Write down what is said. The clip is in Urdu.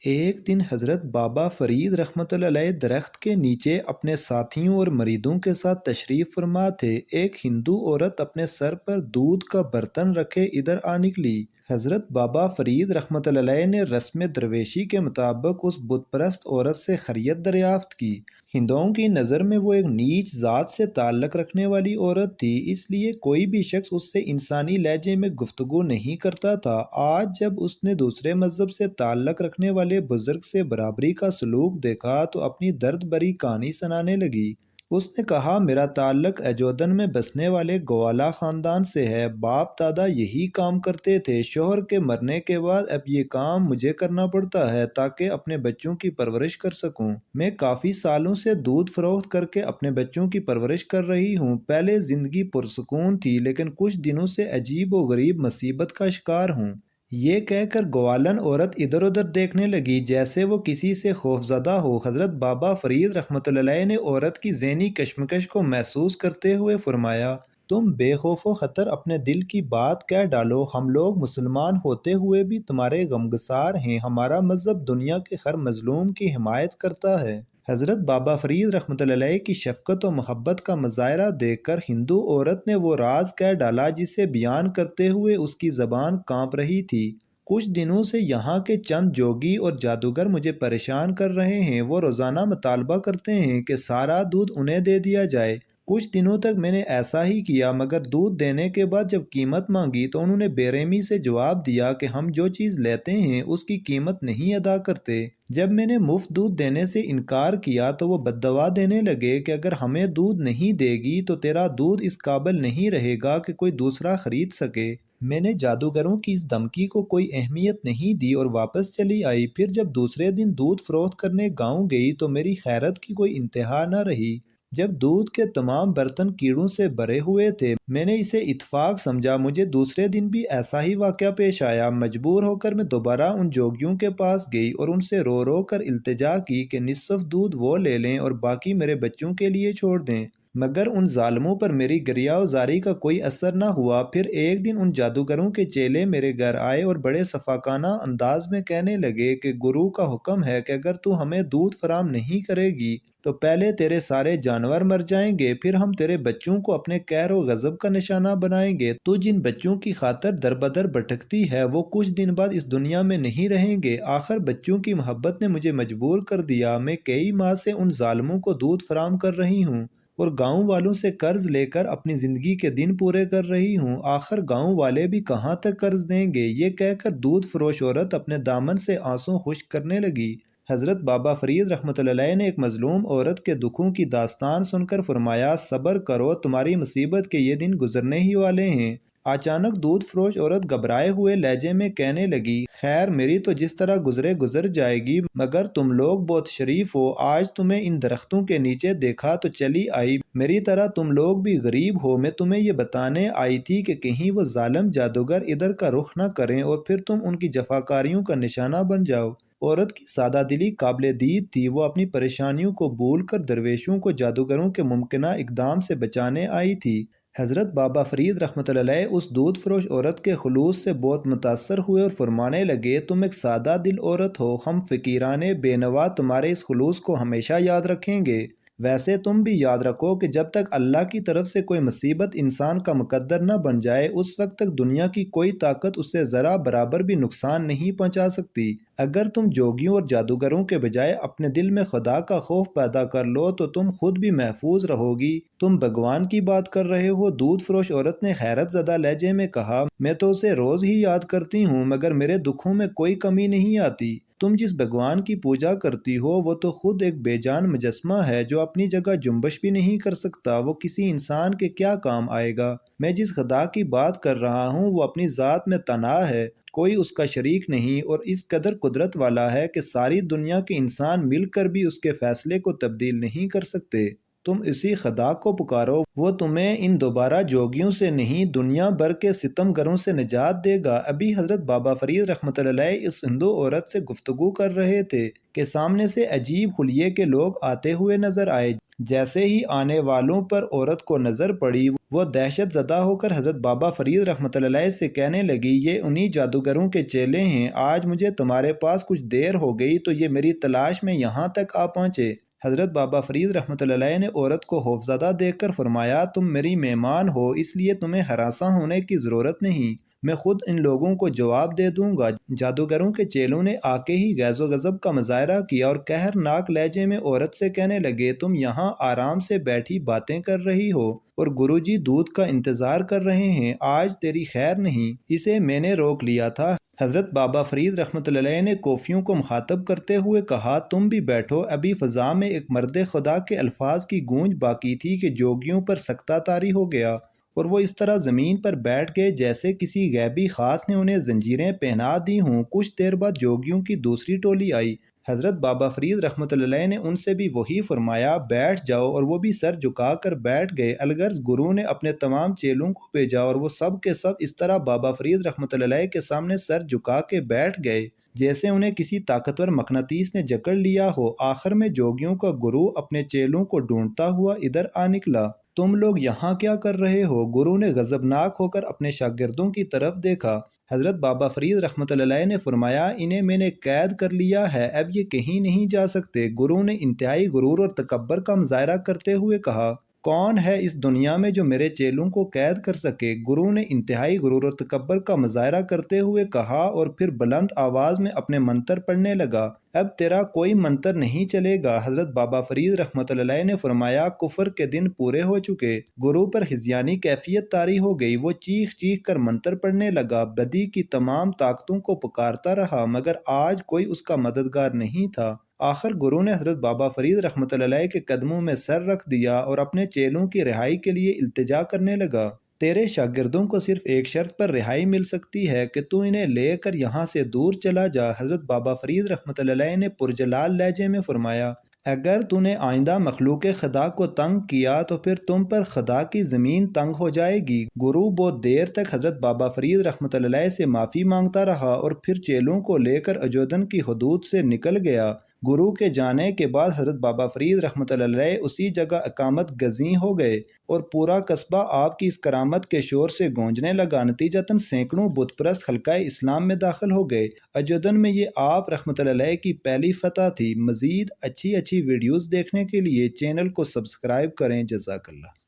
ایک دن حضرت بابا فرید رحمۃ اللہ علیہ درخت کے نیچے اپنے ساتھیوں اور مریدوں کے ساتھ تشریف فرما تھے۔ ایک ہندو عورت اپنے سر پر دودھ کا برتن رکھے ادھر آ نکلی۔ حضرت بابا فرید رحمۃ اللہ علیہ نے رسم درویشی کے مطابق اس بت پرست عورت سے خیریت دریافت کی۔ ہندوؤں کی نظر میں وہ ایک نیچ ذات سے تعلق رکھنے والی عورت تھی، اس لیے کوئی بھی شخص اس سے انسانی لہجے میں گفتگو نہیں کرتا تھا۔ آج جب اس نے دوسرے مذہب سے تعلق رکھنے والے بزرگ سے برابری کا سلوک دیکھا تو اپنی درد بھری کہانی سنانے لگی۔ اس نے کہا، میرا تعلق ایجودن میں بسنے والے گوالا خاندان سے ہے۔ باپ دادا یہی کام کرتے تھے۔ شوہر کے مرنے کے بعد اب یہ کام مجھے کرنا پڑتا ہے تاکہ اپنے بچوں کی پرورش کر سکوں۔ میں کافی سالوں سے دودھ فروخت کر کے اپنے بچوں کی پرورش کر رہی ہوں۔ پہلے زندگی پرسکون تھی لیکن کچھ دنوں سے عجیب و غریب مصیبت کا شکار ہوں۔ یہ کہہ کر گوالن عورت ادھر ادھر دیکھنے لگی جیسے وہ کسی سے خوفزدہ ہو۔ حضرت بابا فرید رحمۃ اللہ علیہ نے عورت کی ذہنی کشمکش کو محسوس کرتے ہوئے فرمایا، تم بے خوف و خطر اپنے دل کی بات کہہ ڈالو۔ ہم لوگ مسلمان ہوتے ہوئے بھی تمہارے غمگسار ہیں۔ ہمارا مذہب دنیا کے ہر مظلوم کی حمایت کرتا ہے۔ حضرت بابا فرید رحمۃ اللہ علیہ کی شفقت و محبت کا مظاہرہ دیکھ کر ہندو عورت نے وہ راز کہہ ڈالا جسے بیان کرتے ہوئے اس کی زبان کانپ رہی تھی۔ کچھ دنوں سے یہاں کے چند جوگی اور جادوگر مجھے پریشان کر رہے ہیں۔ وہ روزانہ مطالبہ کرتے ہیں کہ سارا دودھ انہیں دے دیا جائے۔ کچھ دنوں تک میں نے ایسا ہی کیا مگر دودھ دینے کے بعد جب قیمت مانگی تو انہوں نے بے رحمی سے جواب دیا کہ ہم جو چیز لیتے ہیں اس کی قیمت نہیں ادا کرتے۔ جب میں نے مفت دودھ دینے سے انکار کیا تو وہ بددعا دینے لگے کہ اگر ہمیں دودھ نہیں دے گی تو تیرا دودھ اس قابل نہیں رہے گا کہ کوئی دوسرا خرید سکے۔ میں نے جادوگروں کی اس دھمکی کو کوئی اہمیت نہیں دی اور واپس چلی آئی۔ پھر جب دوسرے دن دودھ فروخت کرنے گاؤں گئی تو میری حیرت کی کوئی انتہا نہ رہی۔ جب دودھ کے تمام برتن کیڑوں سے بھرے ہوئے تھے میں نے اسے اتفاق سمجھا۔ مجھے دوسرے دن بھی ایسا ہی واقعہ پیش آیا۔ مجبور ہو کر میں دوبارہ ان جوگیوں کے پاس گئی اور ان سے رو رو کر التجا کی کہ نصف دودھ وہ لے لیں اور باقی میرے بچوں کے لیے چھوڑ دیں، مگر ان ظالموں پر میری گریہ زاری کا کوئی اثر نہ ہوا۔ پھر ایک دن ان جادوگروں کے چیلے میرے گھر آئے اور بڑے صفاقانہ انداز میں کہنے لگے کہ گرو کا حکم ہے کہ اگر تو ہمیں دودھ فراہم نہیں کرے گی تو پہلے تیرے سارے جانور مر جائیں گے، پھر ہم تیرے بچوں کو اپنے قہر و غضب کا نشانہ بنائیں گے۔ تو جن بچوں کی خاطر در بدر بھٹکتی ہے وہ کچھ دن بعد اس دنیا میں نہیں رہیں گے۔ آخر بچوں کی محبت نے مجھے مجبور کر دیا۔ میں کئی ماہ سے ان ظالموں کو دودھ فراہم کر رہی ہوں اور گاؤں والوں سے قرض لے کر اپنی زندگی کے دن پورے کر رہی ہوں۔ آخر گاؤں والے بھی کہاں تک قرض دیں گے؟ یہ کہہ کر دودھ فروش عورت اپنے دامن سے آنسو خشک کرنے لگی۔ حضرت بابا فرید رحمۃ اللہ علیہ نے ایک مظلوم عورت کے دکھوں کی داستان سن کر فرمایا، صبر کرو، تمہاری مصیبت کے یہ دن گزرنے ہی والے ہیں۔ اچانک دودھ فروش عورت گھبرائے ہوئے لہجے میں کہنے لگی، خیر میری تو جس طرح گزرے گزر جائے گی، مگر تم لوگ بہت شریف ہو، آج تمہیں ان درختوں کے نیچے دیکھا تو چلی آئی۔ میری طرح تم لوگ بھی غریب ہو۔ میں تمہیں یہ بتانے آئی تھی کہ کہیں وہ ظالم جادوگر ادھر کا رخ نہ کریں اور پھر تم ان کی جفاکاریوں کا نشانہ بن جاؤ۔ عورت کی سادہ دلی قابل دید تھی۔ وہ اپنی پریشانیوں کو بھول کر درویشوں کو جادوگروں کے ممکنہ اقدام سے بچانے آئی تھی۔ حضرت بابا فرید رحمۃ اللہ علیہ اس دودھ فروش عورت کے خلوص سے بہت متاثر ہوئے اور فرمانے لگے، تم ایک سادہ دل عورت ہو، ہم فقیرانے بے نوا تمہارے اس خلوص کو ہمیشہ یاد رکھیں گے۔ ویسے تم بھی یاد رکھو کہ جب تک اللہ کی طرف سے کوئی مصیبت انسان کا مقدر نہ بن جائے اس وقت تک دنیا کی کوئی طاقت اسے ذرا برابر بھی نقصان نہیں پہنچا سکتی۔ اگر تم جوگیوں اور جادوگروں کے بجائے اپنے دل میں خدا کا خوف پیدا کر لو تو تم خود بھی محفوظ رہو گی۔ تم بھگوان کی بات کر رہے ہو؟ دودھ فروش عورت نے حیرت زدہ لہجے میں کہا، میں تو اسے روز ہی یاد کرتی ہوں مگر میرے دکھوں میں کوئی کمی نہیں آتی۔ تم جس بھگوان کی پوجا کرتی ہو وہ تو خود ایک بے جان مجسمہ ہے جو اپنی جگہ جنبش بھی نہیں کر سکتا۔ وہ کسی انسان کے کیا کام آئے گا؟ میں جس خدا کی بات کر رہا ہوں وہ اپنی ذات میں تنہا ہے، کوئی اس کا شریک نہیں اور اس قدر قدرت والا ہے کہ ساری دنیا کے انسان مل کر بھی اس کے فیصلے کو تبدیل نہیں کر سکتے۔ تم اسی خدا کو پکارو، وہ تمہیں ان دوبارہ جوگیوں سے نہیں دنیا بھر کے ستم گروں سے نجات دے گا۔ ابھی حضرت بابا فرید رحمۃ اللہ علیہ اس ہندو عورت سے گفتگو کر رہے تھے کہ سامنے سے عجیب حلیے کے لوگ آتے ہوئے نظر آئے۔ جیسے ہی آنے والوں پر عورت کو نظر پڑی وہ دہشت زدہ ہو کر حضرت بابا فرید رحمۃ اللہ علیہ سے کہنے لگی، یہ انہی جادوگروں کے چیلے ہیں، آج مجھے تمہارے پاس کچھ دیر ہو گئی تو یہ میری تلاش میں یہاں تک آ پہنچے۔ حضرت بابا فرید رحمۃ اللہ علیہ نے عورت کو خوفزدہ دیکھ کر فرمایا، تم میری مہمان ہو اس لیے تمہیں ہراساں ہونے کی ضرورت نہیں، میں خود ان لوگوں کو جواب دے دوں گا۔ جادوگروں کے چیلوں نے آکے ہی غیظ و غضب کا مظاہرہ کیا اور قہرناک لہجے میں عورت سے کہنے لگے، تم یہاں آرام سے بیٹھی باتیں کر رہی ہو اور گرو جی دودھ کا انتظار کر رہے ہیں، آج تیری خیر نہیں، اسے میں نے روک لیا تھا۔ حضرت بابا فرید رحمۃ اللہ علیہ نے کوفیوں کو مخاطب کرتے ہوئے کہا، تم بھی بیٹھو۔ ابھی فضا میں ایک مرد خدا کے الفاظ کی گونج باقی تھی کہ جوگیوں پر سکتہ طاری ہو گیا اور وہ اس طرح زمین پر بیٹھ گئے جیسے کسی غیبی ہاتھ نے انہیں زنجیریں پہنا دی ہوں۔ کچھ دیر بعد جوگیوں کی دوسری ٹولی آئی۔ حضرت بابا فرید رحمۃ اللہ علیہ نے ان سے بھی وہی فرمایا، بیٹھ جاؤ، اور وہ بھی سر جھکا کر بیٹھ گئے۔ الغرض گرو نے اپنے تمام چیلوں کو بھیجا اور وہ سب کے سب اس طرح بابا فرید رحمۃ اللہ علیہ کے سامنے سر جھکا کے بیٹھ گئے جیسے انہیں کسی طاقتور مقناطیس نے جکڑ لیا ہو۔ آخر میں جوگیوں کا گرو اپنے چیلوں کو ڈھونڈتا ہوا ادھر آ نکلا۔ تم لوگ یہاں کیا کر رہے ہو؟ گرو نے غضبناک ہو کر اپنے شاگردوں کی طرف دیکھا۔ حضرت بابا فرید رحمۃ اللہ علیہ نے فرمایا، انہیں میں نے قید کر لیا ہے، اب یہ کہیں نہیں جا سکتے۔ گرو نے انتہائی غرور اور تکبر کا مظاہرہ کرتے ہوئے کہا، کون ہے اس دنیا میں جو میرے چیلوں کو قید کر سکے؟ گرو نے انتہائی غرور اور تکبر کا مظاہرہ کرتے ہوئے کہا اور پھر بلند آواز میں اپنے منتر پڑھنے لگا، اب تیرا کوئی منتر نہیں چلے گا۔ حضرت بابا فرید رحمۃ اللہ علیہ نے فرمایا، کفر کے دن پورے ہو چکے۔ گرو پر ہذیانی کیفیت طاری ہو گئی، وہ چیخ چیخ کر منتر پڑھنے لگا، بدی کی تمام طاقتوں کو پکارتا رہا مگر آج کوئی اس کا مددگار نہیں تھا۔ آخر گرو نے حضرت بابا فرید رحمۃ اللہ علیہ کے قدموں میں سر رکھ دیا اور اپنے چیلوں کی رہائی کے لیے التجا کرنے لگا، تیرے شاگردوں کو صرف ایک شرط پر رہائی مل سکتی ہے کہ تو انہیں لے کر یہاں سے دور چلا جا۔ حضرت بابا فرید رحمۃ اللہ علیہ نے پرجلال لہجے میں فرمایا، اگر تو نے آئندہ مخلوق خدا کو تنگ کیا تو پھر تم پر خدا کی زمین تنگ ہو جائے گی۔ گرو بہت دیر تک حضرت بابا فرید رحمۃ اللہ علیہ سے معافی مانگتا رہا اور پھر چیلوں کو لے کر اجودن کی حدود سے نکل گیا۔ گرو کے جانے کے بعد حضرت بابا فرید رحمۃ اللہ علیہ اسی جگہ اقامت گزیں ہو گئے اور پورا قصبہ آپ کی اس کرامت کے شور سے گونجنے لگا۔ نتیجتاً سینکڑوں بت پرست حلقہ اسلام میں داخل ہو گئے۔ اجودن میں یہ آپ رحمۃ اللہ علیہ کی پہلی فتح تھی۔ مزید اچھی ویڈیوز دیکھنے کے لیے چینل کو سبسکرائب کریں۔ جزاک اللہ۔